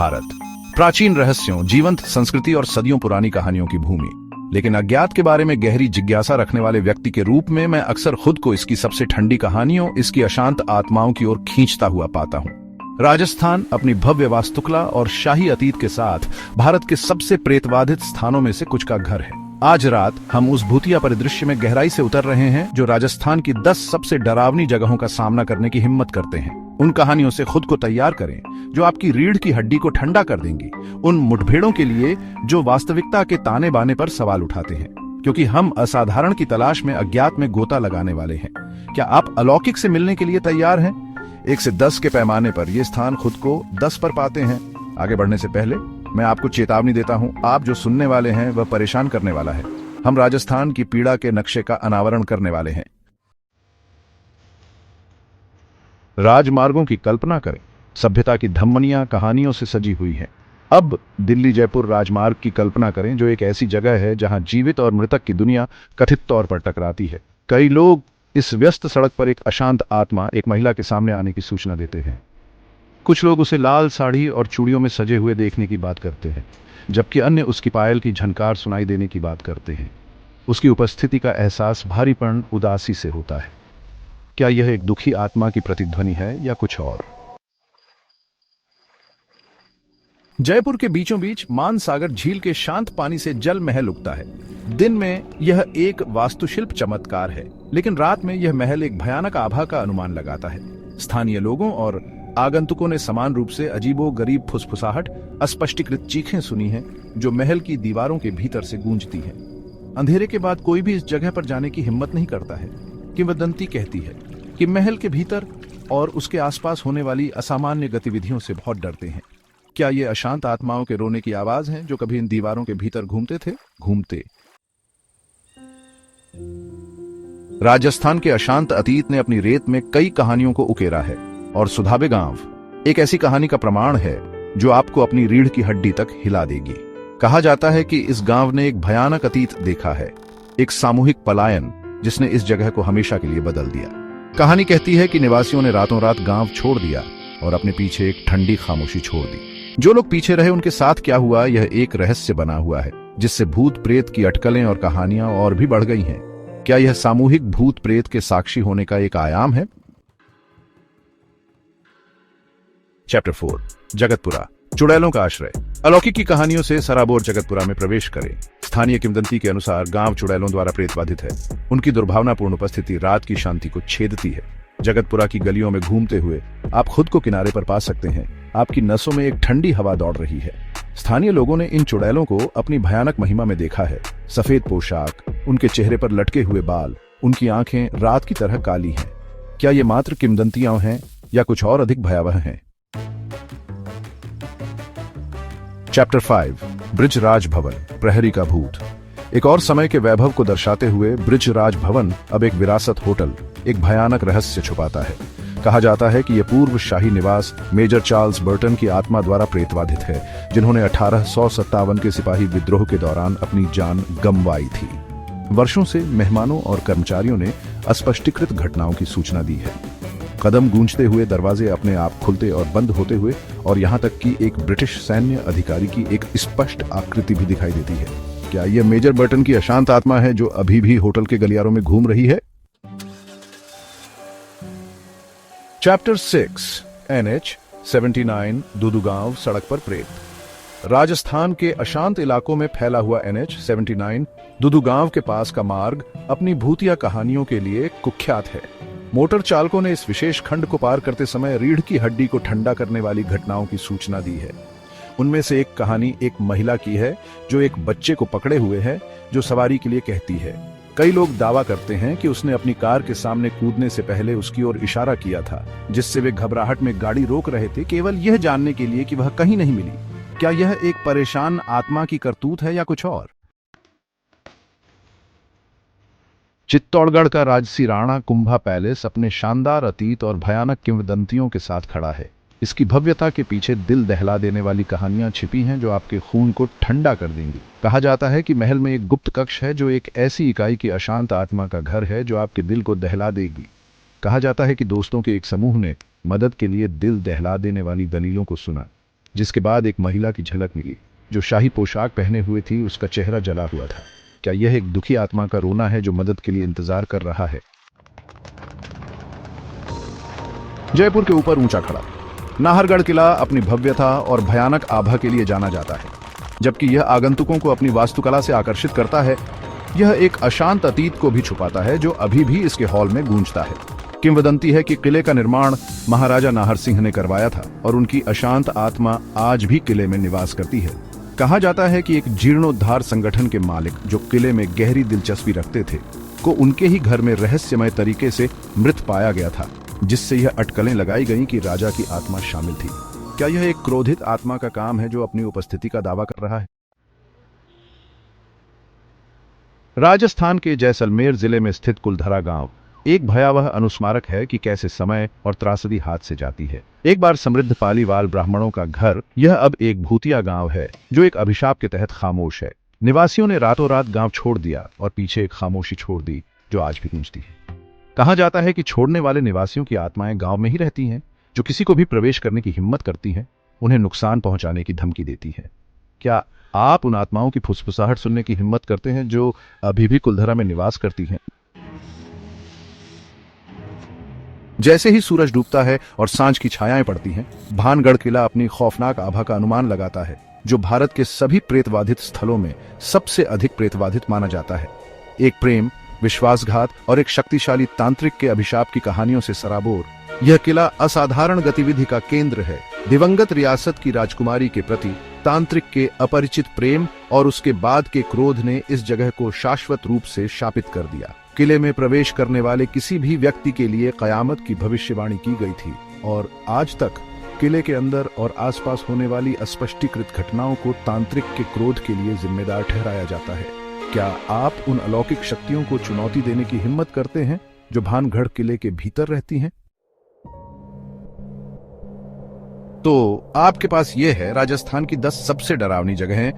भारत, प्राचीन रहस्यों, जीवंत संस्कृति और सदियों पुरानी कहानियों की भूमि। लेकिन अज्ञात के बारे में गहरी जिज्ञासा रखने वाले व्यक्ति के रूप में मैं अक्सर खुद को इसकी सबसे ठंडी कहानियों, इसकी अशांत आत्माओं की ओर खींचता हुआ पाता हूँ। राजस्थान अपनी भव्य वास्तुकला और शाही अतीत के साथ भारत के सबसे प्रेतबाधित स्थानों में से कुछ का घर है। आज रात हम उस भूतिया परिदृश्य में गहराई से उतर रहे हैं जो राजस्थान की 10 सबसे डरावनी जगहों का सामना करने की हिम्मत करते हैं। उन कहानियों से खुद को तैयार करें जो आपकी रीढ़ की हड्डी को ठंडा कर देंगी, उन मुठभेड़ों के लिए जो वास्तविकता के ताने बाने पर सवाल उठाते हैं, क्योंकि हम असाधारण की तलाश में अज्ञात में गोता लगाने वाले हैं। क्या आप अलौकिक से मिलने के लिए तैयार हैं? 1 से 10 के पैमाने पर यह स्थान खुद को 10 पर पाते हैं। आगे बढ़ने से पहले मैं आपको चेतावनी देता हूं, आप जो सुनने वाले हैं वह परेशान करने वाला है। हम राजस्थान की पीड़ा के नक्शे का अनावरण करने वाले हैं। राजमार्गों की कल्पना करें, सभ्यता की धमनियां कहानियों से सजी हुई हैं। अब दिल्ली जयपुर राजमार्ग की कल्पना करें, जो एक ऐसी जगह है जहां जीवित और मृतक की दुनिया कथित तौर पर टकराती है। कई लोग इस व्यस्त सड़क पर एक अशांत आत्मा, एक महिला के सामने आने की सूचना देते हैं। कुछ लोग उसे लाल साड़ी और चूड़ियों में सजे हुए देखने की बात करते हैं, जबकि अन्य उसकी पायल की झनकार सुनाई देने की बात करते हैं। उसकी उपस्थिति का एहसास भारीपन, उदासी से होता है। क्या यह एक दुखी आत्मा की प्रतिध्वनि है या कुछ और? जयपुर के बीचों बीच मानसागर झील के शांत पानी से जल महल उगता है। दिन में यह एक वास्तुशिल्प चमत्कार है, लेकिन रात में यह महल एक भयानक आभा का अनुमान लगाता है। स्थानीय लोगों और आगंतुकों ने समान रूप से अजीबो-गरीब फुसफुसाहट, अस्पष्टीकृत चीखें सुनी हैं, जो महल की दीवारों के भीतर से गूंजती हैं। अंधेरे के बाद कोई भी इस जगह पर जाने की हिम्मत नहीं करता है। किंवदंती कहती है कि महल के भीतर और उसके आसपास होने वाली असामान्य गतिविधियों से बहुत डरते हैं। क्या ये अशांत आत्माओं के रोने की आवाज है जो कभी इन दीवारों के भीतर घूमते थे? राजस्थान के अशांत अतीत ने अपनी रेत में कई कहानियों को उकेरा है, और सुधाबे गांव एक ऐसी कहानी का प्रमाण है जो आपको अपनी रीढ़ की हड्डी तक हिला देगी। कहा जाता है कि इस गांव ने एक भयानक अतीत देखा है, एक सामूहिक पलायन जिसने इस जगह को हमेशा के लिए बदल दिया। कहानी कहती है कि निवासियों ने रातों रात गांव छोड़ दिया और अपने पीछे एक ठंडी खामोशी छोड़ दी। जो लोग पीछे रहे उनके साथ क्या हुआ, यह एक रहस्य बना हुआ है, जिससे भूत प्रेत की अटकलें और कहानियां और भी बढ़ गई हैं। क्या यह सामूहिक भूत प्रेत के साक्षी होने का एक आयाम है? चैप्टर 4, जगतपुरा, चुड़ैलों का आश्रय। अलौकिक की कहानियों से सराबोर जगतपुरा में प्रवेश करें। स्थानीय किंवदंती के अनुसार गांव चुड़ैलों द्वारा प्रेतबाधित है। उनकी दुर्भावनापूर्ण उपस्थिति रात की शांति को छेदती है। जगतपुरा की गलियों में घूमते हुए आप खुद को किनारे पर पा सकते हैं। आपकी नसों में एक ठंडी हवा दौड़ रही है। स्थानीय लोगों ने इन चुड़ैलों को अपनी भयानक महिमा में देखा है। सफेद पोशाक, उनके चेहरे पर लटके हुए बाल, उनकी आंखें रात की तरह काली हैं। क्या ये मात्र किंवदंतियां हैं या कुछ और अधिक भयावह हैं? चैप्टर 5, ब्रिजराज भवन, प्रहरी का भूत। एक और समय के वैभव को दर्शाते हुए ब्रिजराज भवन अब एक विरासत होटल, एक भयानक रहस्य छुपाता है। कहा जाता है कि यह पूर्व शाही निवास मेजर चार्ल्स बर्टन की आत्मा द्वारा प्रेतबाधित है, जिन्होंने 1857 के सिपाही विद्रोह के दौरान अपनी जान गंवाई थी। वर्षों से मेहमानों और कर्मचारियों ने अस्पष्टीकृत घटनाओं की सूचना दी है। कदम गूंजते हुए, दरवाजे अपने आप खुलते और बंद होते हुए, और यहां तक कि एक ब्रिटिश सैन्य अधिकारी की एक स्पष्ट आकृति भी दिखाई देती है। क्या यह मेजर बर्टन की अशांत आत्मा है जो अभी भी होटल के गलियारों में घूम रही है? चैप्टर 6, NH 79, दुदुगांव सड़क पर प्रेत। राजस्थान के अशांत इलाकों में फैला हुआ NH 79 दुदुगांव के पास का मार्ग अपनी भूतिया कहानियों के लिए कुख्यात है। मोटर चालकों ने इस विशेष खंड को पार करते समय रीढ़ की हड्डी को ठंडा करने वाली घटनाओं की सूचना दी है। उनमें से एक कहानी एक महिला की है जो एक बच्चे को पकड़े हुए है, जो सवारी के लिए कहती है। कई लोग दावा करते हैं कि उसने अपनी कार के सामने कूदने से पहले उसकी ओर इशारा किया था, जिससे वे घबराहट में गाड़ी रोक रहे थे, केवल यह जानने के लिए कि वह कहीं नहीं मिली। क्या यह एक परेशान आत्मा की करतूत है या कुछ और? चित्तौड़गढ़ का राजसी राणा कुंभा पैलेस अपने शानदार अतीत और भयानक किंवदंतियों के साथ खड़ा है। इसकी भव्यता के पीछे दिल दहला देने वाली कहानियां छिपी हैं जो आपके खून को ठंडा कर देंगी। कहा जाता है कि महल में एक गुप्त कक्ष है जो एक ऐसी इकाई की अशांत आत्मा का घर है जो आपके दिल को दहला देगी। कहा जाता है कि दोस्तों के एक समूह ने मदद के लिए दिल दहला देने वाली दलीलों को सुना। जिसके बाद एक महिला की झलक मिली जो शाही पोशाक पहने हुए थी। उसका चेहरा जला हुआ था। क्या यह एक दुखी आत्मा का रोना है जो मदद के लिए इंतजार कर रहा है? जयपुर के ऊपर ऊंचा खड़ा नाहरगढ़ किला अपनी भव्यता और भयानक आभा के लिए जाना जाता है। जबकि यह आगंतुकों को अपनी वास्तुकला से आकर्षित करता है, यह एक अशांत अतीत को भी छुपाता है जो अभी भी इसके हॉल में गूंजता है। किंवदंती है कि किले का निर्माण महाराजा नाहर सिंह ने करवाया था और उनकी अशांत आत्मा आज भी किले में निवास करती है। कहा जाता है कि एक जीर्णोद्धार संगठन के मालिक जो किले में गहरी दिलचस्पी रखते थे को उनके ही घर में रहस्यमय तरीके से मृत पाया गया था, जिससे यह अटकलें लगाई गईं कि राजा की आत्मा शामिल थी। क्या यह एक क्रोधित आत्मा का काम है जो अपनी उपस्थिति का दावा कर रहा है? राजस्थान के जैसलमेर जिले में स्थित कुलधरा गांव एक भयावह अनुस्मारक है कि कैसे समय और त्रासदी हाथ से जाती है। एक बार समृद्ध पालीवाल ब्राह्मणों का घर, यह अब एक भूतिया गांव है जो एक अभिशाप के तहत खामोश है। निवासियों ने रातों रात गांव छोड़ दिया और पीछे एक खामोशी छोड़ दी जो आज भी गूंजती है। कहा जाता है कि छोड़ने वाले निवासियों की आत्माएं गांव में ही रहती हैं, जो किसी को भी प्रवेश करने की हिम्मत करती हैं, उन्हें नुकसान पहुंचाने की धमकी देती हैं। क्या आप उन आत्माओं की फुसफुसाहट सुनने की हिम्मत करते हैं जो अभी भी कुलधरा में निवास करती हैं? जैसे ही सूरज डूबता है और सांझ की छायाएं पड़ती हैं, भानगढ़ किला अपनी खौफनाक आभा का अनुमान लगाता है, जो भारत के सभी प्रेतबाधित स्थलों में सबसे अधिक प्रेतबाधित माना जाता है। एक प्रेम, विश्वासघात और एक शक्तिशाली तांत्रिक के अभिशाप की कहानियों से सराबोर यह किला असाधारण गतिविधि का केंद्र है। दिवंगत रियासत की राजकुमारी के प्रति तांत्रिक के अपरिचित प्रेम और उसके बाद के क्रोध ने इस जगह को शाश्वत रूप से शापित कर दिया। किले में प्रवेश करने वाले किसी भी व्यक्ति के लिए कयामत की भविष्यवाणी की गई थी और आज तक किले के अंदर और आसपास होने वाली अस्पष्टीकृत घटनाओं को तांत्रिक के क्रोध के लिए जिम्मेदार ठहराया जाता है। क्या आप उन अलौकिक शक्तियों को चुनौती देने की हिम्मत करते हैं जो भानगढ़ किले के भीतर रहती हैं? तो आपके पास यह है राजस्थान की 10 सबसे डरावनी जगहें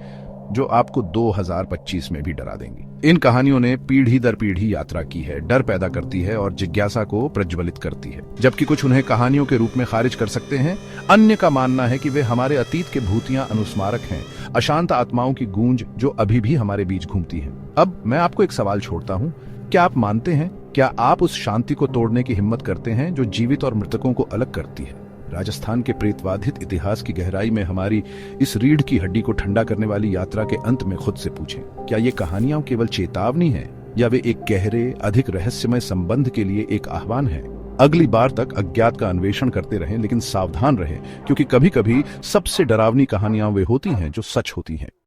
जो आपको 2025 में भी डरा देंगी। इन कहानियों ने पीढ़ी दर पीढ़ी यात्रा की है, डर पैदा करती है और जिज्ञासा को प्रज्वलित करती है। जबकि कुछ उन्हें कहानियों के रूप में खारिज कर सकते हैं, अन्य का मानना है कि वे हमारे अतीत के भूतिया अनुस्मारक हैं, अशांत आत्माओं की गूंज जो अभी भी हमारे बीच घूमती है। अब मैं आपको एक सवाल छोड़ता हूँ, क्या आप मानते हैं, क्या आप उस शांति को तोड़ने की हिम्मत करते हैं जो जीवित और मृतकों को अलग करती है? राजस्थान के प्रेतबाधित इतिहास की गहराई में हमारी इस रीढ़ की हड्डी को ठंडा करने वाली यात्रा के अंत में खुद से पूछें, क्या ये कहानियां केवल चेतावनी है या वे एक गहरे, अधिक रहस्यमय संबंध के लिए एक आह्वान है? अगली बार तक अज्ञात का अन्वेषण करते रहें, लेकिन सावधान रहें, क्योंकि कभी कभी सबसे डरावनी कहानियां वे होती हैं जो सच होती हैं।